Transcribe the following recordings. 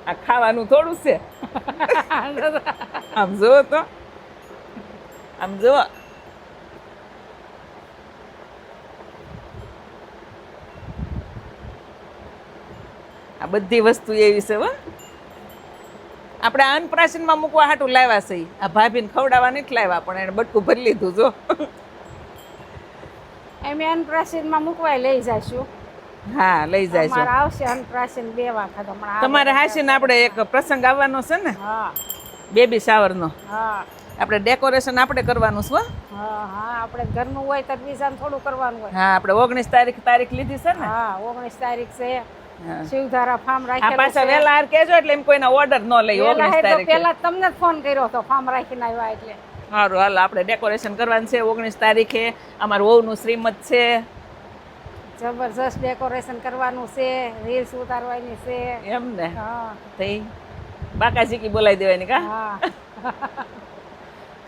આ ખાવાનું થોડું છે આમ જુઓ તો આમ જુઓ આ બધી વસ્તુ એવી છે હો આપણે અન્નપ્રાશનમાં મૂકવા હાટું લાવ્યા છે આ ભાભીને ખવડાવવા નથી લાવ્યા પણ એને બટકું ભરી લીધું જો એમ અન્નપ્રાશનમાં મૂકવાય લઈ જઈશું. હા લઈ જાય અમારે આવશે અન્નપ્રાશન 2 વખત હમણાં. તમારે હાસીને આપણે એક પ્રસંગ આવવાનો છે ને હા બેબી શાવરનો હા આપણે ડેકોરેશન આપણે કરવાનું છે હો. હા હા આપણે ઘરનું હોય તો બીજાને થોડું કરવાનું હોય. હા આપણે 19 તારીખ લીધી છે ને હા 19 તારીખ છે. હા. શિવધારા ફાર્મ આ રાખેલું પાછા છે. વેલા હાર કહેજો એટલે એમ કોઈના ઓર્ડર ન લઈ 19 તારીખે પેલા તમને જ ફોન કર્યો હતો ફાર્મ રાખીને આવ્યા એટલે. સારું હાલો આપણે ડેકોરેશન કરવાનું છે 19 તારીખે અમારું વહુનું શ્રીમત છે જબરજસ્ત ડેકોરેશન કરવાનું છે, રીલ્સ ઉતારવાની છે. એમ ને હા થઈ બાકાજી કી બોલાવી દેવાની કા હા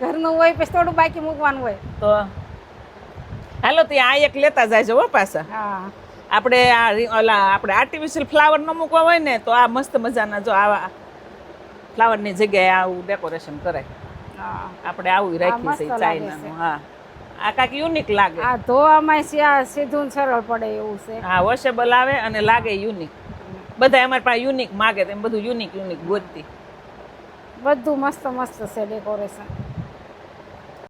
ઘરનું હોય પછી થોડું બાકી મૂકવાનું હોય. તો હાલો ત્યાં આ એક લેતા જાય હો પાછા હા આપણે આપણે આર્ટિફિશિયલ ફ્લાવર ન મૂકવા હોય ને તો આ મસ્ત મજાના જો આવા ફ્લાવરની જગ્યાએ આવું ડેકોરેશન કરાય. હા આપણે આવું રાખી મસ્ત છે લાગે ચાઇનાનું હા આ કાંઈક યુનિક લાગે આ ધોવામાં સીધું ને સરળ પડે એવું છે. હા વોશેબલ આવે અને લાગે યુનિક બધા અમારી પાસે યુનિક માગે તો એમ બધું યુનિક ગોતતી બધું મસ્ત મસ્ત છે ડેકોરેશન.